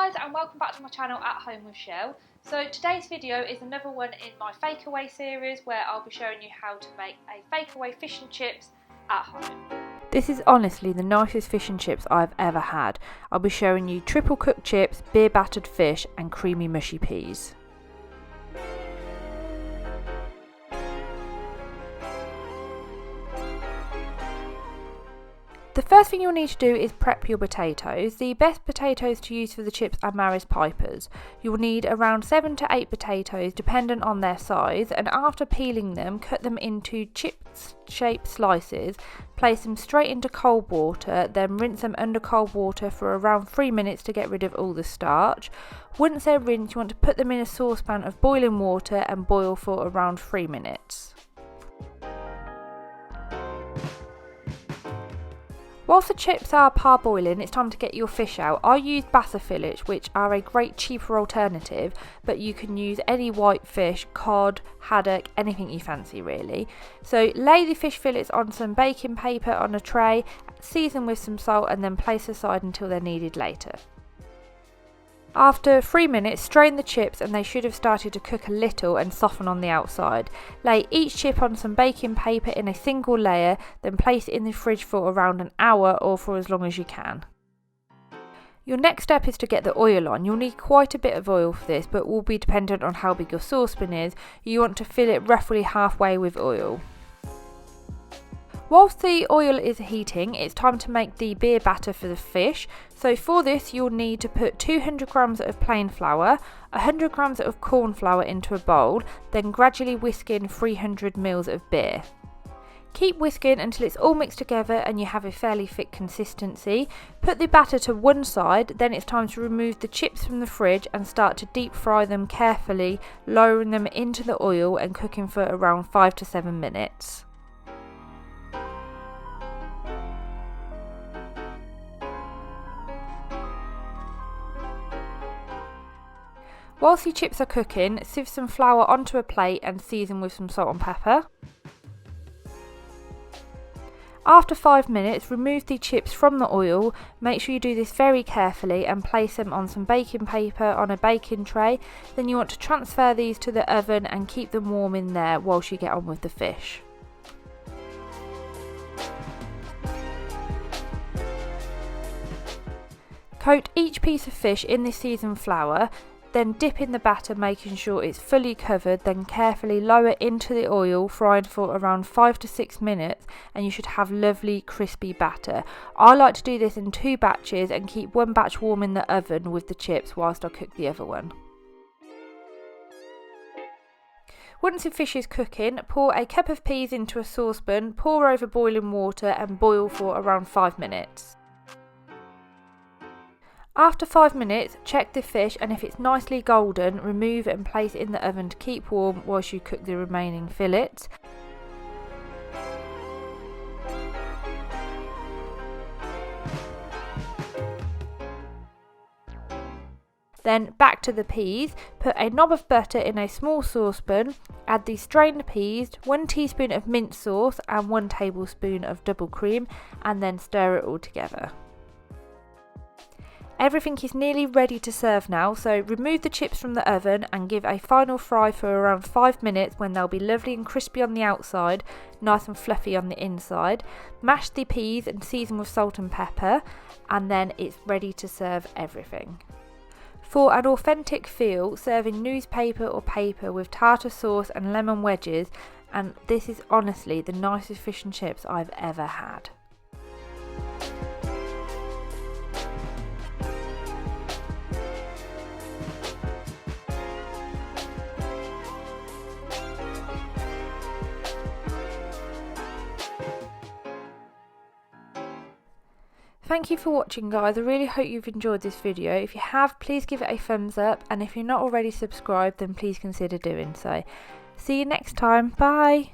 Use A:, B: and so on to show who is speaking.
A: guys, and welcome back to my channel At Home with Chelle. So today's video is another one in my Fakeaway series where I'll be showing you how to make a Fakeaway fish and chips at home. This is honestly the nicest fish and chips I've ever had. I'll be showing you triple cooked chips, beer battered fish and creamy mushy peas. The first thing you'll need to do is prep your potatoes. The best potatoes to use for the chips are Maris Pipers. You'll need around 7 to 8 potatoes dependent on their size, and after peeling them, cut them into chips shaped slices, place them straight into cold water, then rinse them under cold water for around 3 minutes to get rid of all the starch. Once they're rinsed, you want to put them in a saucepan of boiling water and boil for around 3 minutes. Whilst the chips are parboiling, it's time to get your fish out. I use bassa fillets, which are a great cheaper alternative, but you can use any white fish, cod, haddock, anything you fancy really. So lay the fish fillets on some baking paper on a tray, season with some salt and then place aside until they're needed later. After 3 minutes, strain the chips and they should have started to cook a little and soften on the outside. Lay each chip on some baking paper in a single layer, then place it in the fridge for around an hour or for as long as you can. Your next step is to get the oil on. You'll need quite a bit of oil for this, but will be dependent on how big your saucepan is. You want to fill it roughly halfway with oil. Whilst the oil is heating, it's time to make the beer batter for the fish. So for this you'll need to put 200 grams of plain flour, 100 grams of corn flour into a bowl, then gradually whisk in 300 ml of beer. Keep whisking until it's all mixed together and you have a fairly thick consistency. Put the batter to one side, then it's time to remove the chips from the fridge and start to deep fry them carefully, lowering them into the oil and cooking for around 5 to 7 minutes. Whilst your chips are cooking, sieve some flour onto a plate and season with some salt and pepper. After 5 minutes, remove the chips from the oil. Make sure you do this very carefully and place them on some baking paper on a baking tray. Then you want to transfer these to the oven and keep them warm in there whilst you get on with the fish. Coat each piece of fish in this seasoned flour. Then dip in the batter, making sure it's fully covered, then carefully lower into the oil, frying for around 5 to 6 minutes, and you should have lovely crispy batter. I like to do this in 2 batches and keep one batch warm in the oven with the chips whilst I cook the other one. Once the fish is cooking, pour a cup of peas into a saucepan, pour over boiling water and boil for around 5 minutes. After 5 minutes, check the fish and if it's nicely golden, remove and place it in the oven to keep warm whilst you cook the remaining fillets. Then back to the peas, put a knob of butter in a small saucepan, add the strained peas, 1 teaspoon of mint sauce and 1 tablespoon of double cream and then stir it all together. Everything is nearly ready to serve now, so remove the chips from the oven and give a final fry for around 5 minutes when they'll be lovely and crispy on the outside, nice and fluffy on the inside. Mash the peas and season with salt and pepper and then it's ready to serve everything. For an authentic feel, serve in newspaper or paper with tartar sauce and lemon wedges, and this is honestly the nicest fish and chips I've ever had. Thank you for watching guys, I really hope you've enjoyed this video. If you have, please give it a thumbs up, and if you're not already subscribed then please consider doing so. See you next time, bye!